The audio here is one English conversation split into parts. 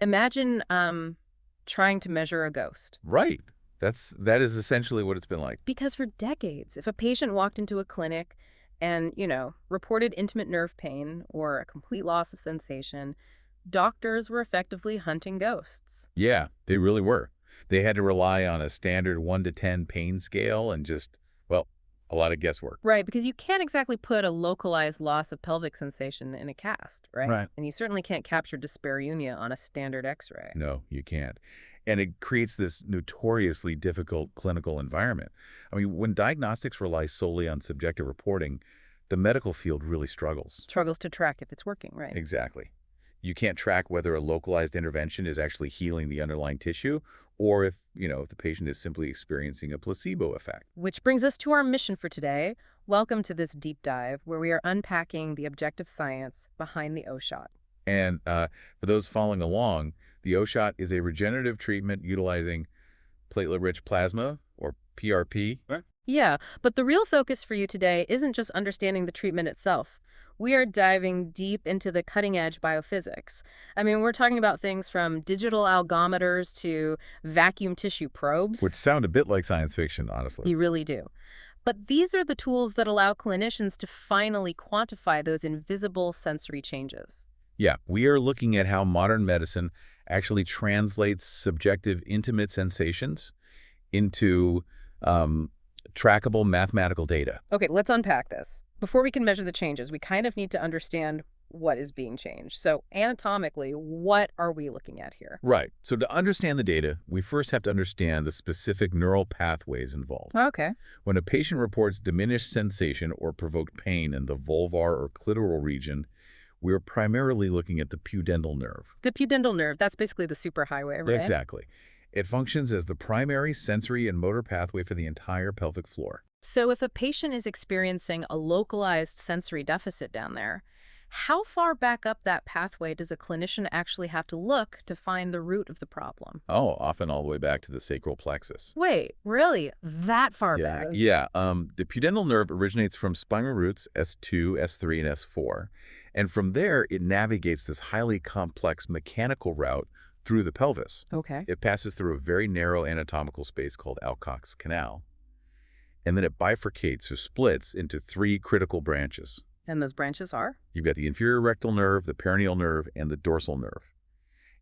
Imagine trying to measure a ghost. Right. That is essentially what it's been like. Because for decades, if a patient walked into a clinic and, reported intimate nerve pain or a complete loss of sensation, doctors were effectively hunting ghosts. Yeah, they really were. They had to rely on a standard 1 to 10 pain scale and just, well, a lot of guesswork. Right, because you can't exactly put a localized loss of pelvic sensation in a cast, right? Right. And you certainly can't capture dyspareunia on a standard X-ray. No, you can't. And it creates this notoriously difficult clinical environment. I mean, when diagnostics rely solely on subjective reporting, the medical field really struggles. Struggles to track if it's working, right? Exactly. You can't track whether a localized intervention is actually healing the underlying tissue or if the patient is simply experiencing a placebo effect. Which brings us to our mission for today. Welcome to this deep dive where we are unpacking the objective science behind the O-shot. And for those following along, the O-shot is a regenerative treatment utilizing platelet-rich plasma, or PRP. Right. Yeah, but the real focus for you today isn't just understanding the treatment itself. We are diving deep into the cutting-edge biophysics. I mean, we're talking about things from digital algometers to vacuum tissue probes. Which sound a bit like science fiction, honestly. You really do. But these are the tools that allow clinicians to finally quantify those invisible sensory changes. Yeah, we are looking at how modern medicine actually translates subjective, intimate sensations into trackable mathematical data. Okay, let's unpack this. Before we can measure the changes, we kind of need to understand what is being changed. So anatomically, what are we looking at here? Right. So to understand the data, we first have to understand the specific neural pathways involved. Okay. When a patient reports diminished sensation or provoked pain in the vulvar or clitoral region, we're primarily looking at the pudendal nerve. The pudendal nerve, that's basically the superhighway, right? Exactly. It functions as the primary sensory and motor pathway for the entire pelvic floor. So if a patient is experiencing a localized sensory deficit down there, how far back up that pathway does a clinician actually have to look to find the root of the problem? Oh, often all the way back to the sacral plexus. Wait, really? That far back? Yeah. The pudendal nerve originates from spinal roots S2, S3, and S4. And from there, it navigates this highly complex mechanical route through the pelvis. Okay. It passes through a very narrow anatomical space called Alcock's canal. And then it bifurcates or splits into 3 critical branches. And those branches are? You've got the inferior rectal nerve, the perineal nerve, and the dorsal nerve.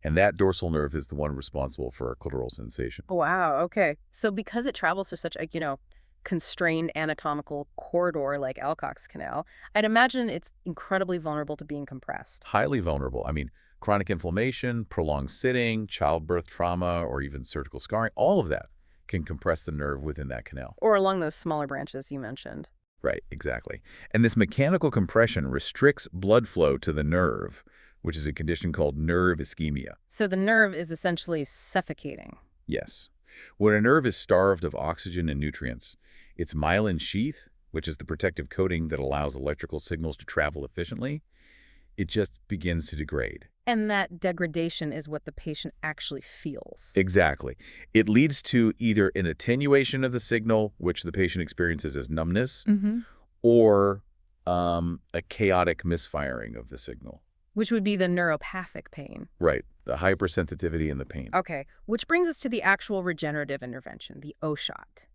And that dorsal nerve is the one responsible for clitoral sensation. Wow, okay. So because it travels through such a, constrained anatomical corridor like Alcock's canal, I'd imagine it's incredibly vulnerable to being compressed. Highly vulnerable. I mean, chronic inflammation, prolonged sitting, childbirth trauma, or even surgical scarring, all of that can compress the nerve within that canal. Or along those smaller branches you mentioned. Right, exactly. And this mechanical compression restricts blood flow to the nerve, which is a condition called nerve ischemia. So the nerve is essentially suffocating. Yes. When a nerve is starved of oxygen and nutrients, its myelin sheath, which is the protective coating that allows electrical signals to travel efficiently, it just begins to degrade. And that degradation is what the patient actually feels. Exactly. It leads to either an attenuation of the signal, which the patient experiences as numbness, or a chaotic misfiring of the signal. Which would be the neuropathic pain. Right. The hypersensitivity and the pain. Okay, which brings us to the actual regenerative intervention, the O-shot.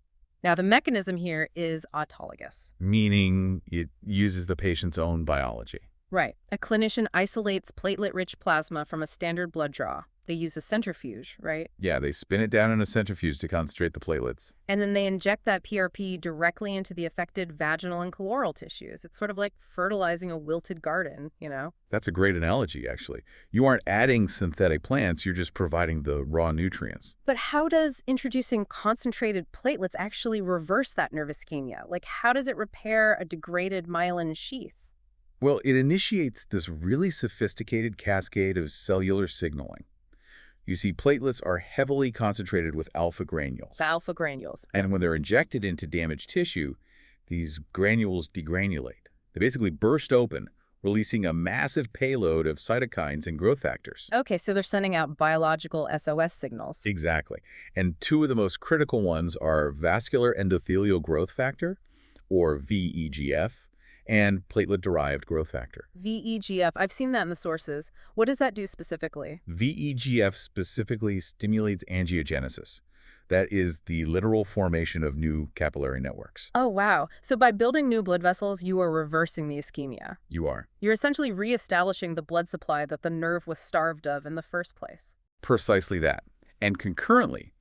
Now, the mechanism here is autologous. Meaning it uses the patient's own biology. Right. A clinician isolates platelet-rich plasma from a standard blood draw. They use a centrifuge, right? Yeah, they spin it down in a centrifuge to concentrate the platelets. And then they inject that PRP directly into the affected vaginal and chloral tissues. It's sort of like fertilizing a wilted garden, That's a great analogy, actually. You aren't adding synthetic plants, you're just providing the raw nutrients. But how does introducing concentrated platelets actually reverse that nerve ischemia? Like, how does it repair a degraded myelin sheath? Well, it initiates this really sophisticated cascade of cellular signaling. You see, platelets are heavily concentrated with alpha granules. Alpha granules. And when they're injected into damaged tissue, these granules degranulate. They basically burst open, releasing a massive payload of cytokines and growth factors. Okay, so they're sending out biological SOS signals. Exactly. And 2 of the most critical ones are vascular endothelial growth factor, or VEGF, and platelet-derived growth factor. VEGF, I've seen that in the sources. What does that do specifically? VEGF specifically stimulates angiogenesis. That is the literal formation of new capillary networks. Oh, wow. So by building new blood vessels, you are reversing the ischemia. You are. You're essentially reestablishing the blood supply that the nerve was starved of in the first place. Precisely that. And concurrently,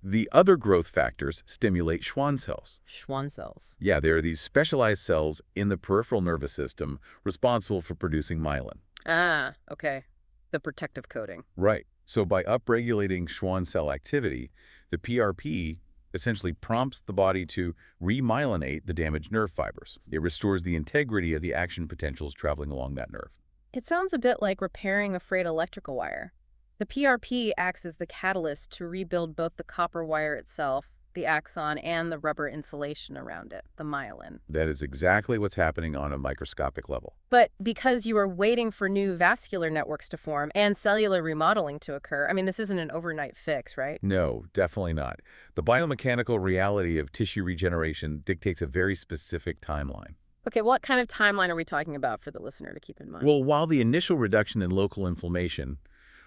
the other growth factors stimulate Schwann cells. Schwann cells. Yeah, there are these specialized cells in the peripheral nervous system responsible for producing myelin. Ah, okay. The protective coating. Right. So by upregulating Schwann cell activity, the PRP essentially prompts the body to remyelinate the damaged nerve fibers. It restores the integrity of the action potentials traveling along that nerve. It sounds a bit like repairing a frayed electrical wire. The PRP acts as the catalyst to rebuild both the copper wire itself, the axon, and the rubber insulation around it, the myelin. That is exactly what's happening on a microscopic level. But because you are waiting for new vascular networks to form and cellular remodeling to occur, I mean, this isn't an overnight fix, right? No, definitely not. The biomechanical reality of tissue regeneration dictates a very specific timeline. Okay, what kind of timeline are we talking about for the listener to keep in mind? Well, while the initial reduction in local inflammation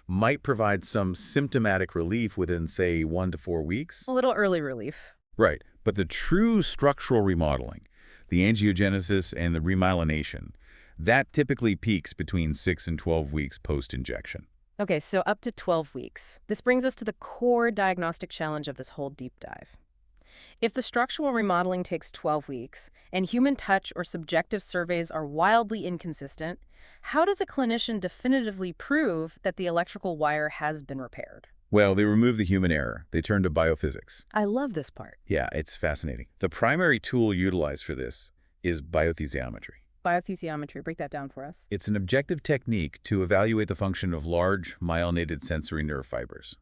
might provide some symptomatic relief within, say, 1 to 4 weeks. A little early relief. Right. But the true structural remodeling, the angiogenesis and the remyelination, that typically peaks between 6 and 12 weeks post-injection. Okay, so up to 12 weeks. This brings us to the core diagnostic challenge of this whole deep dive. If the structural remodeling takes 12 weeks and human touch or subjective surveys are wildly inconsistent, how does a clinician definitively prove that the electrical wire has been repaired? Well, they remove the human error. They turn to biophysics. I love this part. Yeah, it's fascinating. The primary tool utilized for this is biothesiometry. Biothesiometry, break that down for us. It's an objective technique to evaluate the function of large myelinated sensory nerve fibers,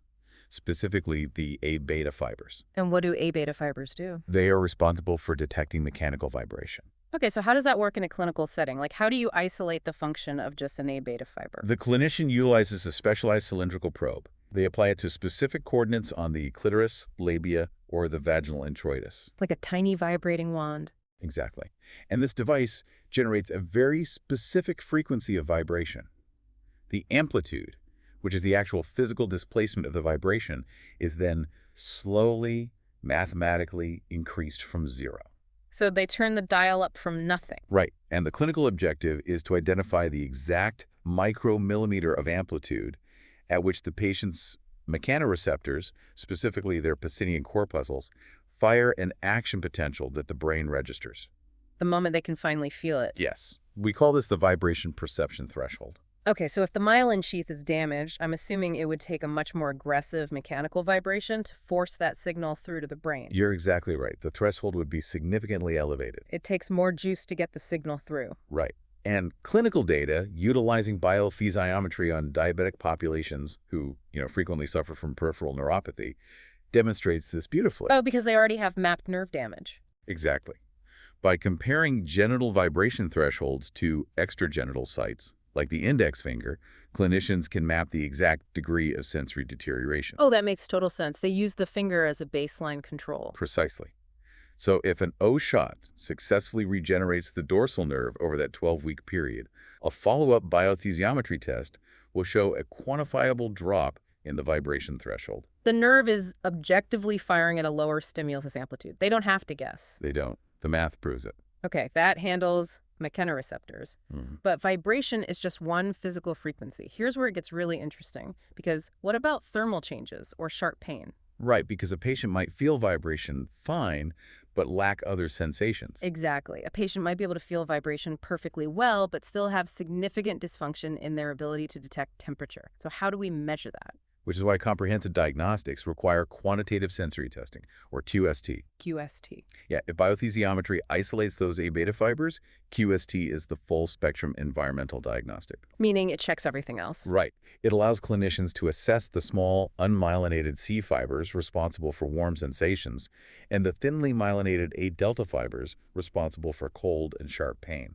specifically the A-beta fibers. And what do A-beta fibers do? They are responsible for detecting mechanical vibration. Okay, so how does that work in a clinical setting? Like, how do you isolate the function of just an A-beta fiber? The clinician utilizes a specialized cylindrical probe. They apply it to specific coordinates on the clitoris, labia, or the vaginal introitus. Like a tiny vibrating wand. Exactly. And this device generates a very specific frequency of vibration. The amplitude, which is the actual physical displacement of the vibration, is then slowly, mathematically increased from 0. So they turn the dial up from nothing. Right. And the clinical objective is to identify the exact micromillimeter of amplitude at which the patient's mechanoreceptors, specifically their Pacinian corpuscles, fire an action potential that the brain registers. The moment they can finally feel it. Yes. We call this the vibration perception threshold. Okay, so if the myelin sheath is damaged, I'm assuming it would take a much more aggressive mechanical vibration to force that signal through to the brain. You're exactly right. The threshold would be significantly elevated. It takes more juice to get the signal through. Right. And clinical data utilizing biothesiometry on diabetic populations who, frequently suffer from peripheral neuropathy demonstrates this beautifully. Oh, because they already have mapped nerve damage. Exactly. By comparing genital vibration thresholds to extragenital sites, like the index finger, clinicians can map the exact degree of sensory deterioration. Oh, that makes total sense. They use the finger as a baseline control. Precisely. So if an O shot successfully regenerates the dorsal nerve over that 12-week period, a follow-up biothesiometry test will show a quantifiable drop in the vibration threshold. The nerve is objectively firing at a lower stimulus amplitude. They don't have to guess. They don't. The math proves it. Okay, that handles mechanoreceptors. But vibration is just one physical frequency. Here's where it gets really interesting, because what about thermal changes or sharp pain? Right, because a patient might feel vibration fine, but lack other sensations. Exactly. A patient might be able to feel vibration perfectly well, but still have significant dysfunction in their ability to detect temperature. So how do we measure that? Which is why comprehensive diagnostics require quantitative sensory testing, or QST. QST. Yeah, if biothesiometry isolates those A-beta fibers, QST is the full-spectrum environmental diagnostic. Meaning it checks everything else. Right. It allows clinicians to assess the small, unmyelinated C fibers responsible for warm sensations and the thinly myelinated A-delta fibers responsible for cold and sharp pain.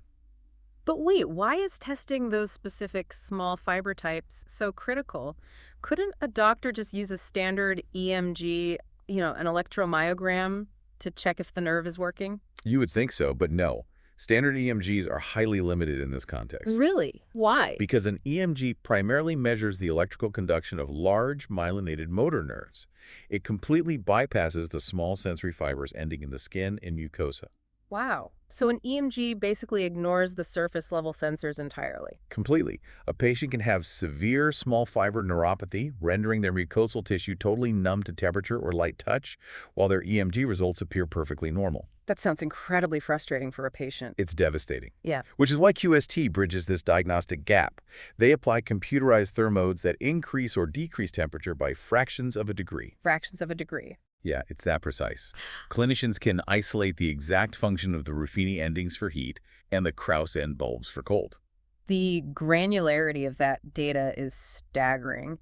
But wait, why is testing those specific small fiber types so critical? Couldn't a doctor just use a standard EMG, an electromyogram, to check if the nerve is working? You would think so, but no. Standard EMGs are highly limited in this context Really? Why? because an EMG primarily measures the electrical conduction of large myelinated motor nerves. It completely bypasses the small sensory fibers ending in the skin and mucosa. Wow. So an EMG basically ignores the surface level sensors entirely. Completely. A patient can have severe small fiber neuropathy, rendering their mucosal tissue totally numb to temperature or light touch, while their EMG results appear perfectly normal. That sounds incredibly frustrating for a patient. It's devastating. Yeah. Which is why QST bridges this diagnostic gap. They apply computerized thermodes that increase or decrease temperature by fractions of a degree. Fractions of a degree. Yeah, it's that precise. Clinicians can isolate the exact function of the Ruffini endings for heat and the Krauss end bulbs for cold. The granularity of that data is staggering.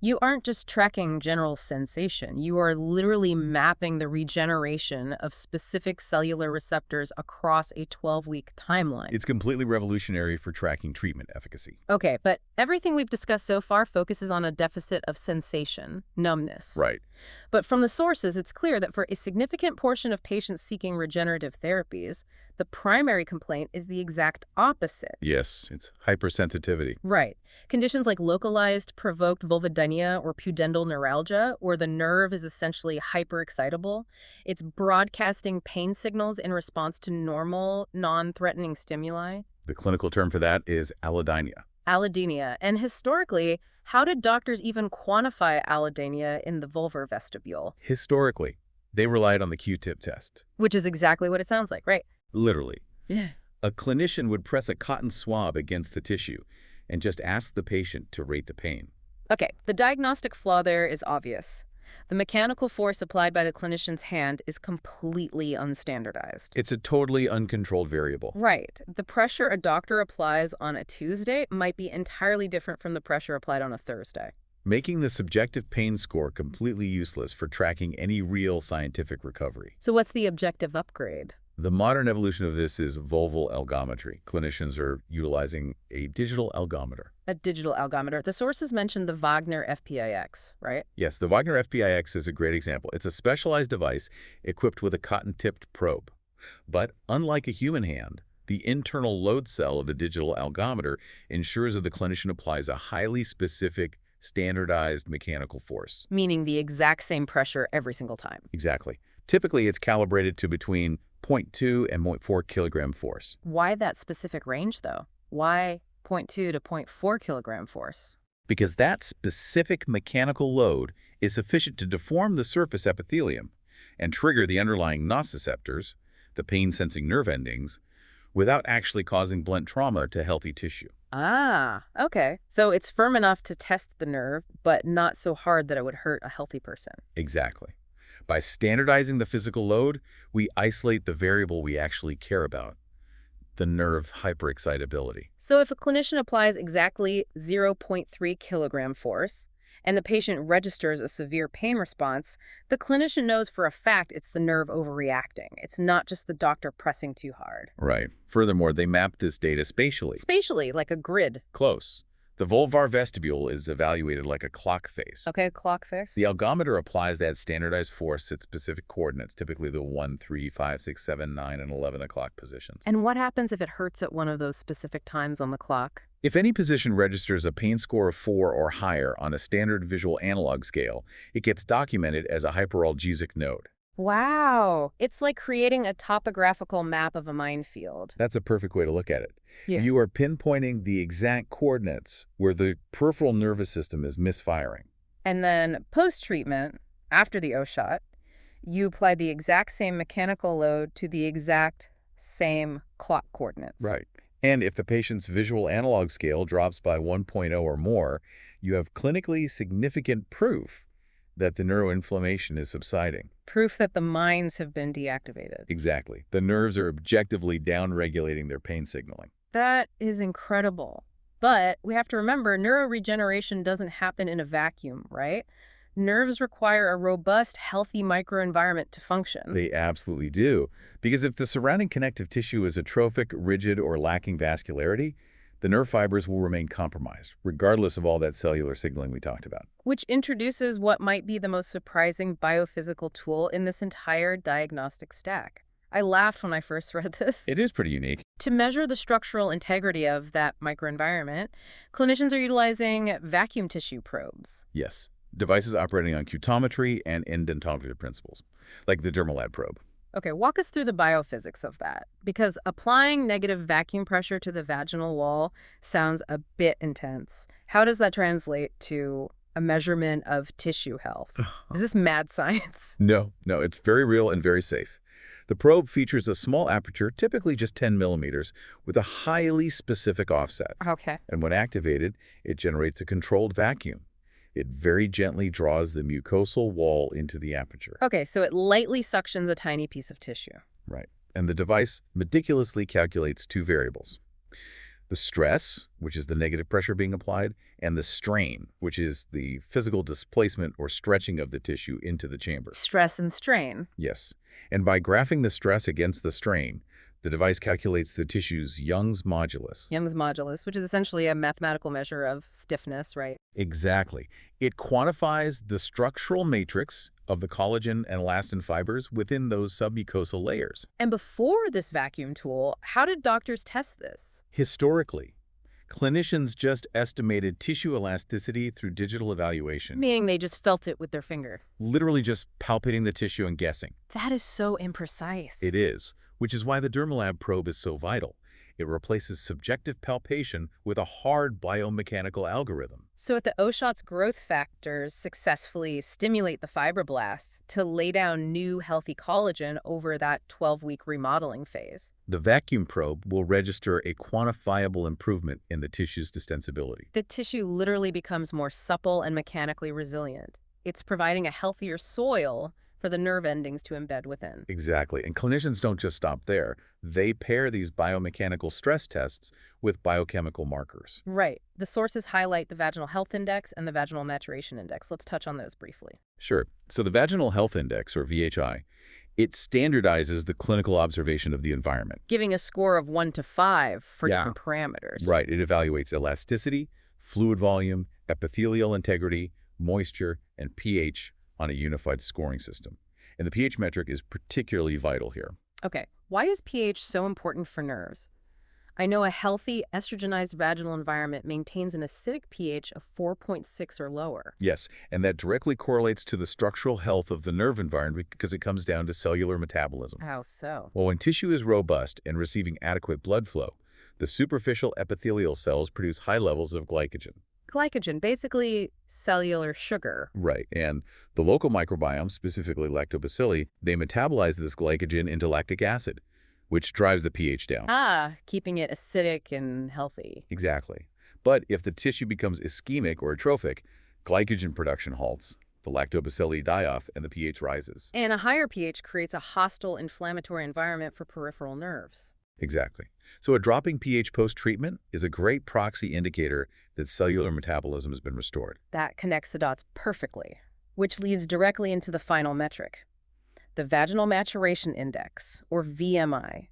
You aren't just tracking general sensation. You are literally mapping the regeneration of specific cellular receptors across a 12-week timeline. It's completely revolutionary for tracking treatment efficacy. Okay, but everything we've discussed so far focuses on a deficit of sensation, numbness. Right. But from the sources, it's clear that for a significant portion of patients seeking regenerative therapies, the primary complaint is the exact opposite. Yes, it's hypersensitivity. Right. Conditions like localized provoked vulvodynia or pudendal neuralgia, where the nerve is essentially hyperexcitable. It's broadcasting pain signals in response to normal, non-threatening stimuli. The clinical term for that is allodynia. Allodynia. And historically, how did doctors even quantify allodynia in the vulvar vestibule? Historically, they relied on the Q-tip test. Which is exactly what it sounds like, right? Literally. Yeah. A clinician would press a cotton swab against the tissue and just ask the patient to rate the pain. Okay, the diagnostic flaw there is obvious. The mechanical force applied by the clinician's hand is completely unstandardized. It's a totally uncontrolled variable. Right. The pressure a doctor applies on a Tuesday might be entirely different from the pressure applied on a Thursday. Making the subjective pain score completely useless for tracking any real scientific recovery. So what's the objective upgrade? The modern evolution of this is vulval algometry. Clinicians are utilizing a digital algometer. A digital algometer. The sources mentioned the Wagner FPIX, right? Yes, the Wagner FPIX is a great example. It's a specialized device equipped with a cotton-tipped probe. But unlike a human hand, the internal load cell of the digital algometer ensures that the clinician applies a highly specific, standardized mechanical force. Meaning the exact same pressure every single time. Exactly. Typically, it's calibrated to between 0.2 and 0.4 kilogram force. Why that specific range, though? Why 0.2 to 0.4 kilogram force? Because that specific mechanical load is sufficient to deform the surface epithelium and trigger the underlying nociceptors, the pain-sensing nerve endings, without actually causing blunt trauma to healthy tissue. Ah, okay. So it's firm enough to test the nerve, but not so hard that it would hurt a healthy person. Exactly. By standardizing the physical load, we isolate the variable we actually care about, the nerve hyperexcitability. So if a clinician applies exactly 0.3 kilogram force, and the patient registers a severe pain response, the clinician knows for a fact it's the nerve overreacting. It's not just the doctor pressing too hard. Right. Furthermore, they map this data spatially. Spatially, like a grid. Close. The vulvar vestibule is evaluated like a clock face. Okay, clock face. The algometer applies that standardized force at specific coordinates, typically the 1, 3, 5, 6, 7, 9, and 11 o'clock positions. And what happens if it hurts at one of those specific times on the clock? If any position registers a pain score of 4 or higher on a standard visual analog scale, it gets documented as a hyperalgesic node. Wow. It's like creating a topographical map of a minefield. That's a perfect way to look at it. Yeah. You are pinpointing the exact coordinates where the peripheral nervous system is misfiring. And then post-treatment, after the O shot, you apply the exact same mechanical load to the exact same clock coordinates. Right. And if the patient's visual analog scale drops by 1.0 or more, you have clinically significant proof that the neuroinflammation is subsiding. Proof that the mines have been deactivated. Exactly. The nerves are objectively downregulating their pain signaling. That is incredible. But we have to remember, neuroregeneration doesn't happen in a vacuum, right? Nerves require a robust, healthy microenvironment to function. They absolutely do. Because if the surrounding connective tissue is atrophic, rigid, or lacking vascularity, the nerve fibers will remain compromised, regardless of all that cellular signaling we talked about. Which introduces what might be the most surprising biophysical tool in this entire diagnostic stack. I laughed when I first read this. It is pretty unique. To measure the structural integrity of that microenvironment, clinicians are utilizing vacuum tissue probes. Yes. Devices operating on cutometry and indentometry principles, like the Dermalab probe. Okay, walk us through the biophysics of that, because applying negative vacuum pressure to the vaginal wall sounds a bit intense. How does that translate to a measurement of tissue health? Is this mad science? No, it's very real and very safe. The probe features a small aperture, typically just 10 millimeters, with a highly specific offset. Okay. And when activated, it generates a controlled vacuum. It very gently draws the mucosal wall into the aperture. Okay, so it lightly suctions a tiny piece of tissue. Right. And the device meticulously calculates two variables: the stress, which is the negative pressure being applied, and the strain, which is the physical displacement or stretching of the tissue into the chamber. Stress and strain. Yes. And by graphing the stress against the strain, the device calculates the tissue's Young's modulus. Young's modulus, which is essentially a mathematical measure of stiffness, right? Exactly. It quantifies the structural matrix of the collagen and elastin fibers within those submucosal layers. And before this vacuum tool, how did doctors test this? Historically, clinicians just estimated tissue elasticity through digital evaluation, Meaning they just felt it with their finger. literally just palpating the tissue and guessing. That is so imprecise. It is, which is why the Dermalab probe is so vital. It replaces subjective palpation with a hard biomechanical algorithm. So if the O-Shot's growth factors successfully stimulate the fibroblasts to lay down new healthy collagen over that 12-week remodeling phase. The vacuum probe will register a quantifiable improvement in the tissue's distensibility. The tissue literally becomes more supple and mechanically resilient. It's providing a healthier soil for the nerve endings to embed within. Exactly. And clinicians don't just stop there. They pair these biomechanical stress tests with biochemical markers. Right. The sources highlight the Vaginal Health Index and the Vaginal Maturation Index. Let's touch on those briefly. Sure. So the Vaginal Health Index, or VHI, it standardizes the clinical observation of the environment. Giving a score of 1 to 5 for Yeah. different parameters. Right. It evaluates elasticity, fluid volume, epithelial integrity, moisture, and pH on a unified scoring system. And the pH metric is particularly vital here. Okay, why is pH so important for nerves? I know a healthy, estrogenized vaginal environment maintains an acidic pH of 4.6 or lower. Yes, and that directly correlates to the structural health of the nerve environment because it comes down to cellular metabolism. How so? Well, when tissue is robust and receiving adequate blood flow, the superficial epithelial cells produce high levels of glycogen. Glycogen, basically cellular sugar. Right, and the local microbiome, specifically lactobacilli, they metabolize this glycogen into lactic acid, which drives the pH down. Keeping it acidic and healthy. Exactly. But if the tissue becomes ischemic or atrophic, glycogen production halts, the lactobacilli die off, and the pH rises. And a higher pH creates a hostile inflammatory environment for peripheral nerves. Exactly. So a dropping pH post-treatment is a great proxy indicator that cellular metabolism has been restored. That connects the dots perfectly, which leads directly into the final metric, the Vaginal Maturation Index, or VMI.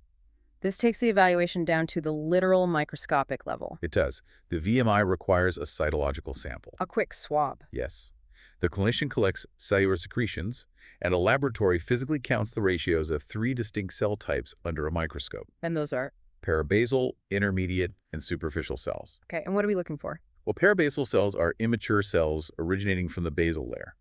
This takes the evaluation down to the literal microscopic level. It does. The VMI requires a cytological sample. A quick swab. Yes. The clinician collects cellular secretions, and a laboratory physically counts the ratios of 3 distinct cell types under a microscope: And those are? parabasal, intermediate, and superficial cells. Okay, and what are we looking for? Well, parabasal cells are immature cells originating from the basal layer.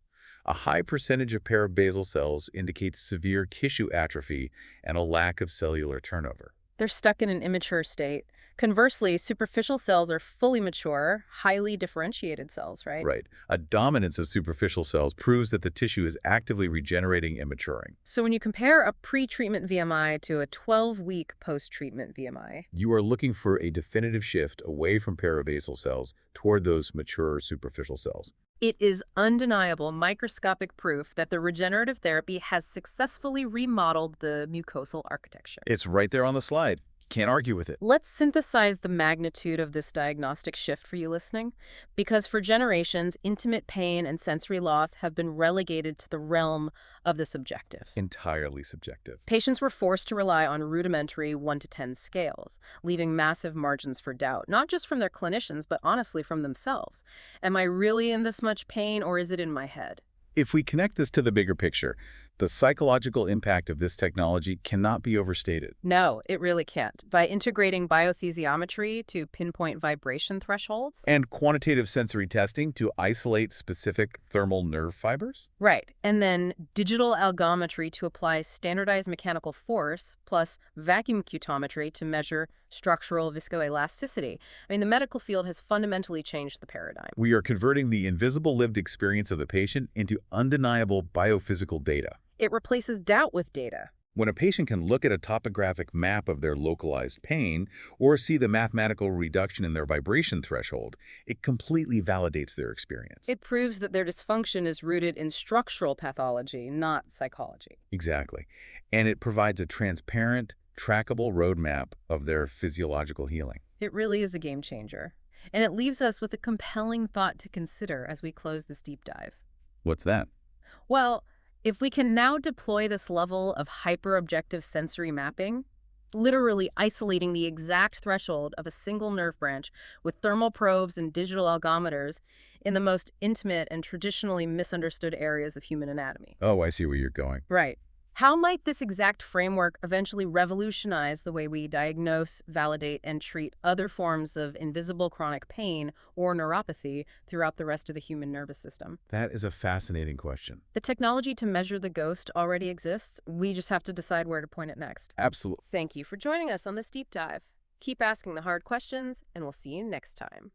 A high percentage of parabasal cells indicates severe tissue atrophy and a lack of cellular turnover. They're stuck in an immature state. Conversely, superficial cells are fully mature, highly differentiated cells, right? Right. A dominance of superficial cells proves that the tissue is actively regenerating and maturing. So when you compare a pre-treatment VMI to a 12-week post-treatment VMI, You are looking for a definitive shift away from parabasal cells toward those mature superficial cells. it is undeniable microscopic proof that the regenerative therapy has successfully remodeled the mucosal architecture. It's right there on the slide. Can't argue with it. Let's synthesize the magnitude of this diagnostic shift for you listening, because for generations, intimate pain and sensory loss have been relegated to the realm of the subjective. Entirely subjective. Patients were forced to rely on rudimentary 1 to 10 scales, leaving massive margins for doubt, not just from their clinicians, but honestly from themselves. Am I really in this much pain, or is it in my head? If we connect this to the bigger picture, The psychological impact of this technology cannot be overstated. No, it really can't. By integrating biothesiometry to pinpoint vibration thresholds. And quantitative sensory testing to isolate specific thermal nerve fibers? Right. And then digital algometry to apply standardized mechanical force, plus vacuum cutometry to measure structural viscoelasticity. I mean, the medical field has fundamentally changed the paradigm. We are converting the invisible lived experience of the patient into undeniable biophysical data. It replaces doubt with data. When a patient can look at a topographic map of their localized pain or see the mathematical reduction in their vibration threshold, it completely validates their experience. It proves that their dysfunction is rooted in structural pathology, not psychology. Exactly. And it provides a transparent, trackable roadmap of their physiological healing. It really is a game changer. And it leaves us with a compelling thought to consider as we close this deep dive. What's that? Well, if we can now deploy this level of hyper-objective sensory mapping, literally isolating the exact threshold of a single nerve branch with thermal probes and digital algometers in the most intimate and traditionally misunderstood areas of human anatomy. Oh, I see where you're going. Right. How might this exact framework eventually revolutionize the way we diagnose, validate, and treat other forms of invisible chronic pain or neuropathy throughout the rest of the human nervous system? That is a fascinating question. The technology to measure the ghost already exists. We just have to decide where to point it next. Absolutely. Thank you for joining us on this deep dive. Keep asking the hard questions, and we'll see you next time.